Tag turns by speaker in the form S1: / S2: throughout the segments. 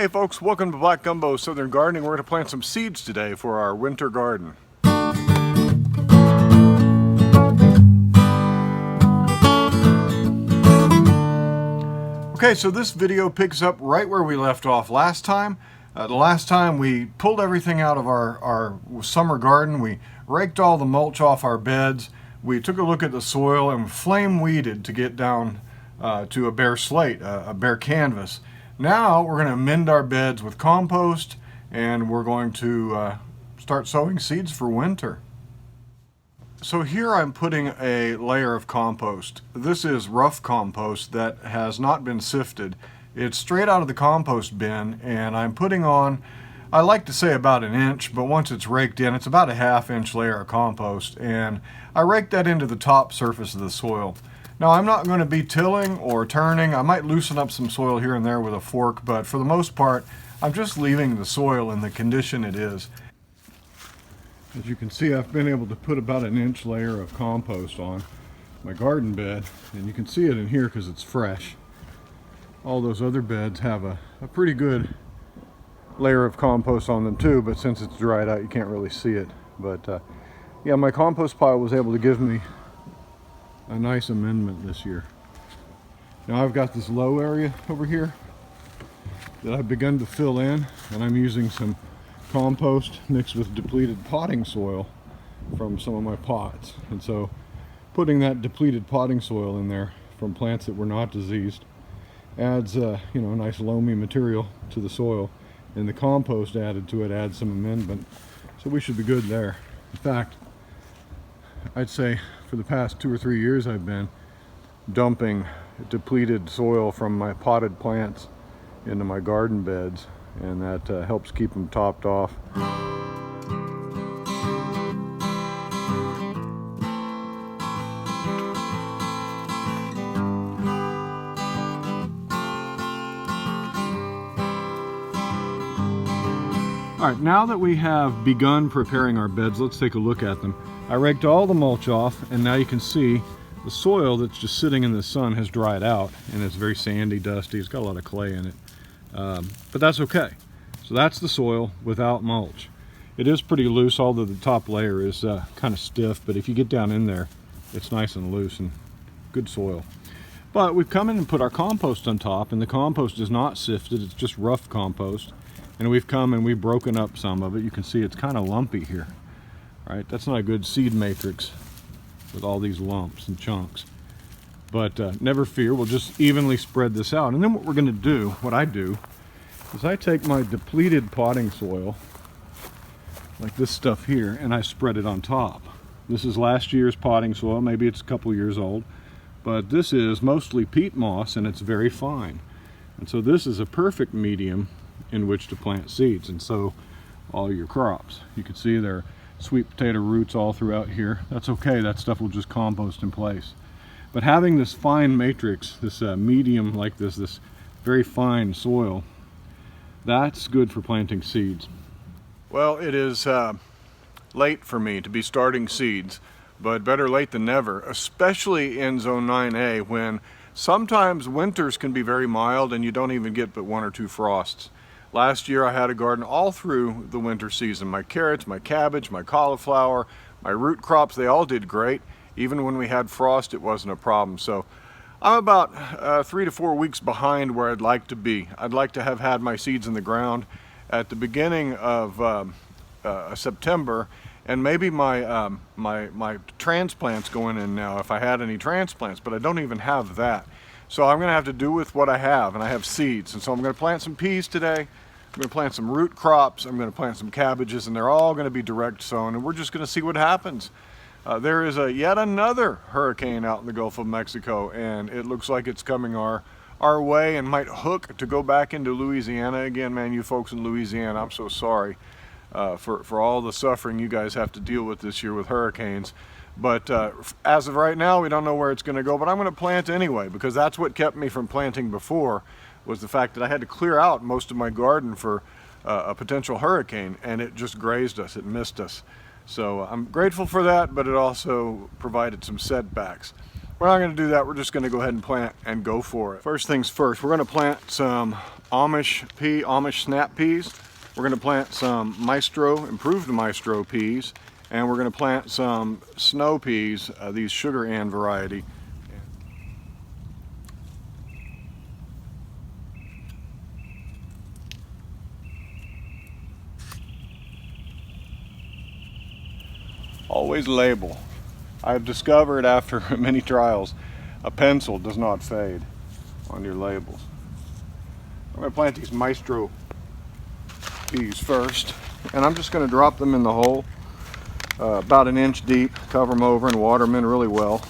S1: Hey folks, welcome to Black Gumbo Southern Gardening. We're going to plant some seeds today for our winter garden. Okay, so this video picks up right where we left off last time. The last time we pulled everything out of our summer garden. We raked all the mulch off our beds. We took a look at the soil and flame weeded to get down to a bare slate, a bare canvas. Now we're going to amend our beds with compost, and we're going to start sowing seeds for winter. So here I'm putting a layer of compost. This is rough compost that has not been sifted. It's straight out of the compost bin, and I'm putting on, I like to say about an inch, but once it's raked in, it's about a ½ inch layer of compost, and I rake that into the top surface of the soil. Now I'm not going to be tilling or turning. I might loosen up some soil here and there with a fork, but for the most part I'm just leaving the soil in the condition it is. As you can see, I've been able to put about an inch layer of compost on my garden bed, and you can see it in here because it's fresh. All those other beds have a pretty good layer of compost on them too, but since it's dried out you can't really see it. But yeah, my compost pile was able to give me a nice amendment this year. Now I've got this low area over here that I've begun to fill in, and I'm using some compost mixed with depleted potting soil from some of my pots. And so putting that depleted potting soil in there from plants that were not diseased adds a nice loamy material to the soil, and the compost added to it adds some amendment. So we should be good there. In fact, I'd say for the past 2 or 3 years I've been dumping depleted soil from my potted plants into my garden beds, and that helps keep them topped off. All right, now that we have begun preparing our beds, let's take a look at them. I raked all the mulch off, and now you can see the soil that's just sitting in the sun has dried out, and it's very sandy, dusty. It's got a lot of clay in it, but that's okay. So that's the soil without mulch. It is pretty loose, although the top layer is kind of stiff, but if you get down in there, it's nice and loose and good soil. But we've come in and put our compost on top, and the compost is not sifted, it's just rough compost. And we've come and we've broken up some of it. You can see it's kind of lumpy here. Right, that's not a good seed matrix with all these lumps and chunks. But never fear, we'll just evenly spread this out. And then what we're going to do, what I do, is I take my depleted potting soil, like this stuff here, and I spread it on top. This is last year's potting soil, maybe it's a couple years old, but this is mostly peat moss, and it's very fine. And so this is a perfect medium in which to plant seeds and sow all your crops. You can see there are sweet potato roots all throughout here. That's okay, that stuff will just compost in place. But having this fine matrix, this medium like this very fine soil, that's good for planting seeds. Well, it is late for me to be starting seeds, but better late than never, especially in Zone 9A when sometimes winters can be very mild and you don't even get but 1 or 2 frosts. Last year I had a garden all through the winter season. My carrots, my cabbage, my cauliflower, my root crops, they all did great. Even when we had frost, it wasn't a problem. So I'm about 3 to 4 weeks behind where I'd like to be. I'd like to have had my seeds in the ground at the beginning of September, and maybe my my transplants going in now if I had any transplants, but I don't even have that. So I'm going to have to do with what I have, and I have seeds. And so I'm going to plant some peas today. I'm going to plant some root crops. I'm going to plant some cabbages, and they're all going to be direct sown, and we're just going to see what happens. There is yet another hurricane out in the Gulf of Mexico, and it looks like it's coming our way and might hook to go back into Louisiana again. Man, you folks in Louisiana, I'm so sorry for all the suffering you guys have to deal with this year with hurricanes. But as of right now, we don't know where it's going to go, but I'm going to plant anyway, because that's what kept me from planting before, was the fact that I had to clear out most of my garden for a potential hurricane, and it just grazed us, it missed us. So I'm grateful for that, but it also provided some setbacks. We're not going to do that. We're just going to go ahead and plant and go for it. First things first, we're going to plant some Amish snap peas. We're going to plant some improved Maestro peas, and we're going to plant some snow peas, these sugar and variety. Always label. I've discovered after many trials, a pencil does not fade on your labels. I'm going to plant these Maestro peas first, and I'm just going to drop them in the hole about an inch deep, cover them over and water them in really well,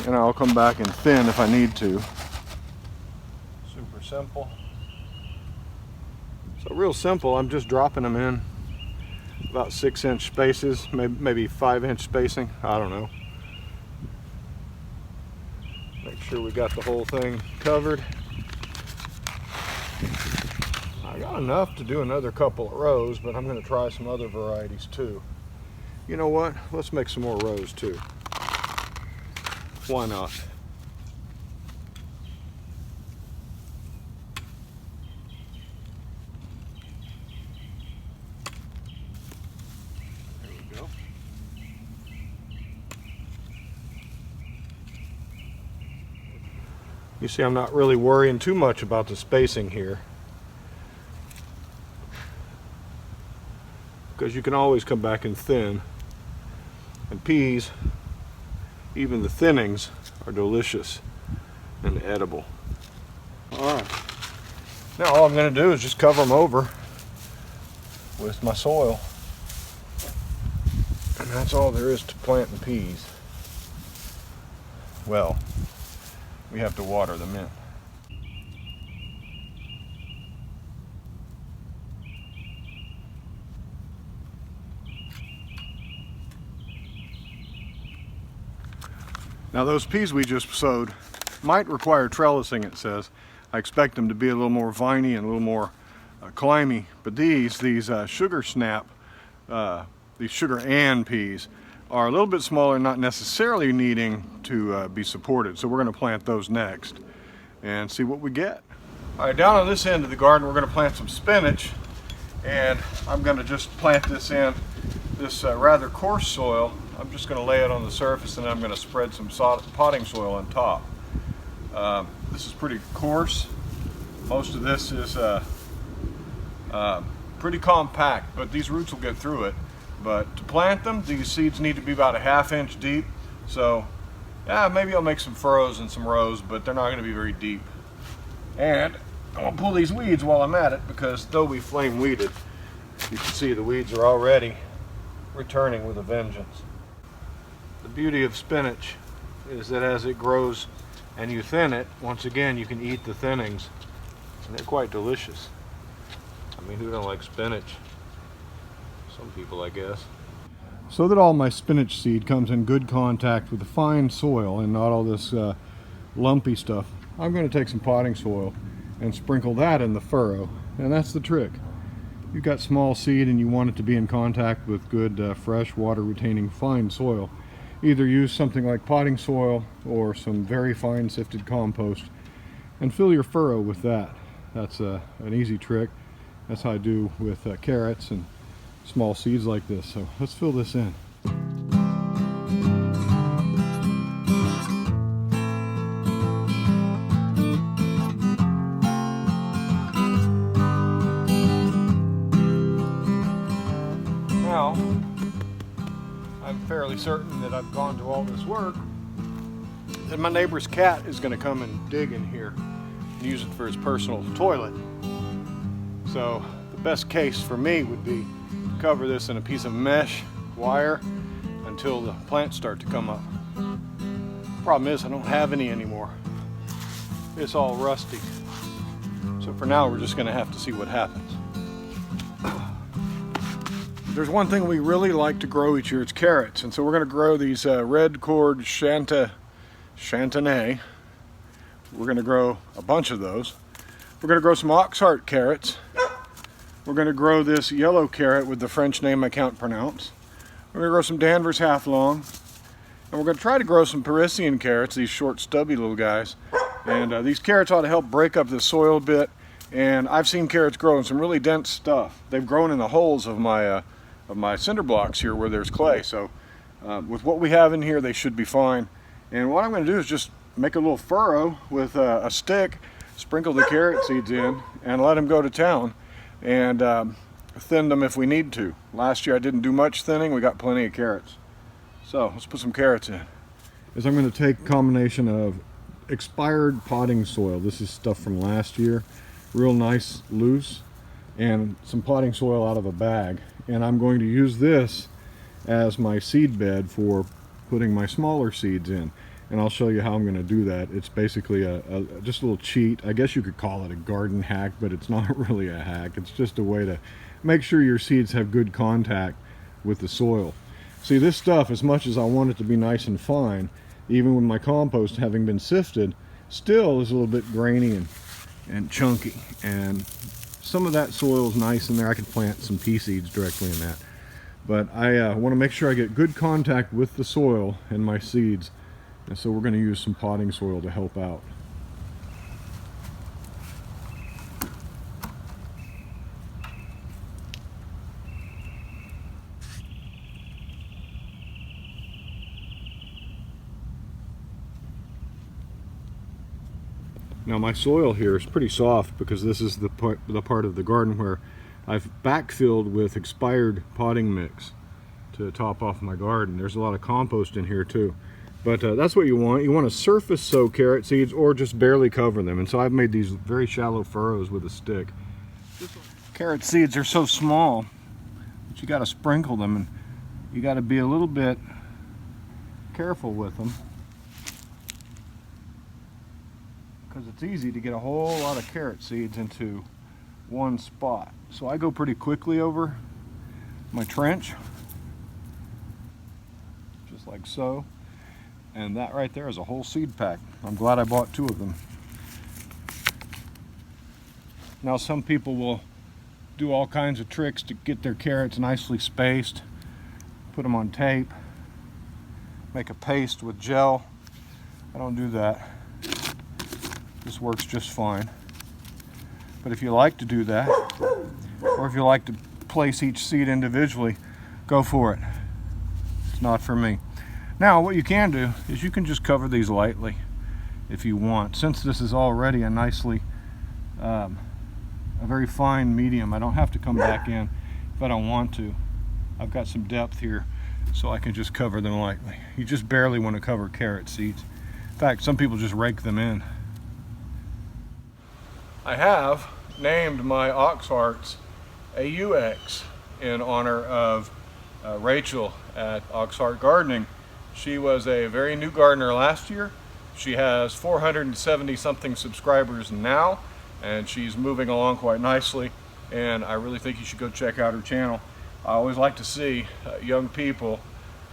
S1: and I'll come back and thin if I need to. Super simple. So real simple, I'm just dropping them in about 6-inch spaces, maybe 5-inch spacing, I don't know. Make sure we got the whole thing covered. I got enough to do another couple of rows, but I'm going to try some other varieties too. You know what? Let's make some more rows too. Why not? There we go. You see, I'm not really worrying too much about the spacing here, because you can always come back and thin. And peas, even the thinnings, are delicious and edible. Alright, now all I'm going to do is just cover them over with my soil. And that's all there is to planting peas. Well, we have to water them in. Now those peas we just sowed might require trellising, it says. I expect them to be a little more viney and a little more climby, but these sugar snap, these sugar and peas are a little bit smaller, not necessarily needing to be supported. So we're going to plant those next and see what we get. All right, down on this end of the garden, we're going to plant some spinach, and I'm going to just plant this in this rather coarse soil. I'm just going to lay it on the surface, and then I'm going to spread some potting soil on top. This is pretty coarse. Most of this is pretty compact, but these roots will get through it. But to plant them, these seeds need to be about a 1/2 inch deep. So yeah, maybe I'll make some furrows and some rows, but they're not going to be very deep. And I'll pull these weeds while I'm at it, because though we flame weeded, you can see the weeds are already returning with a vengeance. The beauty of spinach is that as it grows and you thin it, once again you can eat the thinnings, and they're quite delicious. I mean, who don't like spinach? Some people, I guess. So that all my spinach seed comes in good contact with the fine soil and not all this lumpy stuff, I'm going to take some potting soil and sprinkle that in the furrow, and that's the trick. You've got small seed and you want it to be in contact with good fresh water retaining fine soil. Either use something like potting soil or some very fine sifted compost and fill your furrow with that. That's an easy trick. That's how I do with carrots and small seeds like this. So let's fill this in. Now, I'm fairly certain that I've gone to all this work, that my neighbor's cat is going to come and dig in here and use it for his personal toilet. So the best case for me would be to cover this in a piece of mesh wire until the plants start to come up. Problem is, I don't have any anymore. It's all rusty. So for now, we're just going to have to see what happens. There's one thing we really like to grow each year, it's carrots. And so we're going to grow these red cord Chantenay. We're going to grow a bunch of those. We're going to grow some oxheart carrots. We're going to grow this yellow carrot with the French name I can't pronounce. We're going to grow some Danvers half long. And And we're going to try to grow some Parisian carrots, these short stubby little guys. And these carrots ought to help break up the soil a bit. And I've seen carrots grow in some really dense stuff. They've grown in the holes of my cinder blocks here where there's clay. So with what we have in here, they should be fine. And what I'm going to do is just make a little furrow with a stick, sprinkle the carrot seeds in, and let them go to town, and thin them if we need to. Last year I didn't do much thinning. We got plenty of carrots. So let's put some carrots in. Is I'm going to take a combination of expired potting soil. This is stuff from last year, real nice loose, and some potting soil out of a bag. And I'm going to use this as my seed bed for putting my smaller seeds in. And I'll show you how I'm going to do that. It's basically just a little cheat. I guess you could call it a garden hack, but it's not really a hack. It's just a way to make sure your seeds have good contact with the soil. See, this stuff, as much as I want it to be nice and fine, even with my compost having been sifted, still is a little bit grainy and chunky. And some of that soil is nice in there. I could plant some pea seeds directly in that. But I want to make sure I get good contact with the soil and my seeds. And so we're going to use some potting soil to help out. Now my soil here is pretty soft because this is the part of the garden where I've backfilled with expired potting mix to top off my garden. There's a lot of compost in here too. But that's what you want. You want to surface sow carrot seeds or just barely cover them. And so I've made these very shallow furrows with a stick. Carrot seeds are so small that you got to sprinkle them, and you got to be a little bit careful with them, because it's easy to get a whole lot of carrot seeds into one spot. So I go pretty quickly over my trench, just like so. And that right there is a whole seed pack. I'm glad I bought 2 of them. Now some people will do all kinds of tricks to get their carrots nicely spaced, put them on tape, make a paste with gel. I don't do that. This works just fine. But if you like to do that, or if you like to place each seed individually, go for it. It's not for me. Now what you can do is you can just cover these lightly if you want. Since this is already a nicely, a very fine medium, I don't have to come back in if I don't want to. I've got some depth here, so I can just cover them lightly. You just barely want to cover carrot seeds. In fact, some people just rake them in. I have named my ox hearts AUX in honor of Rachel at Ox Heart Gardening. She was a very new gardener last year. She has 470 something subscribers now, and she's moving along quite nicely, and I really think you should go check out her channel. I always like to see young people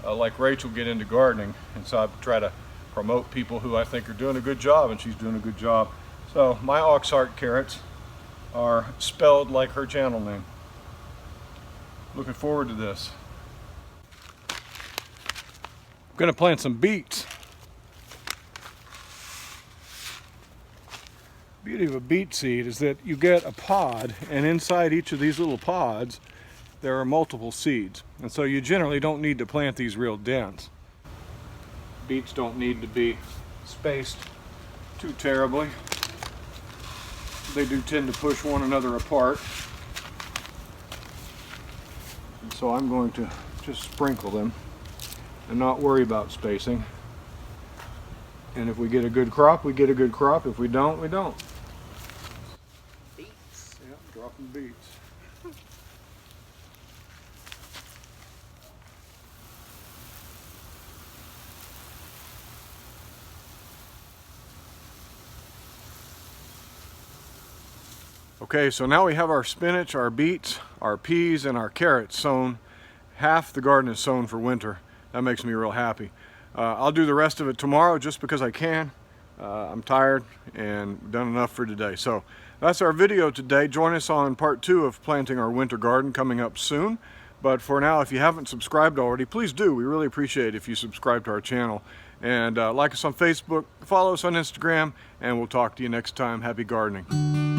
S1: like Rachel get into gardening, and so I try to promote people who I think are doing a good job, and she's doing a good job. So my ox heart carrots are spelled like her channel name. Looking forward to this. I'm going to plant some beets. The beauty of a beet seed is that you get a pod, and inside each of these little pods there are multiple seeds, and so you generally don't need to plant these real dense. Beets don't need to be spaced too terribly. They do tend to push one another apart, and so I'm going to just sprinkle them and not worry about spacing. And if we get a good crop, we get a good crop. If we don't, we don't. Beets. Yeah, dropping beets. Okay, so now we have our spinach, our beets, our peas, and our carrots sown. Half the garden is sown for winter. That makes me real happy. I'll do the rest of it tomorrow just because I can. I'm tired and done enough for today. So that's our video today. Join us on part 2 of planting our winter garden coming up soon. But for now, if you haven't subscribed already, please do. We really appreciate it if you subscribe to our channel. And like us on Facebook, follow us on Instagram, and we'll talk to you next time. Happy gardening.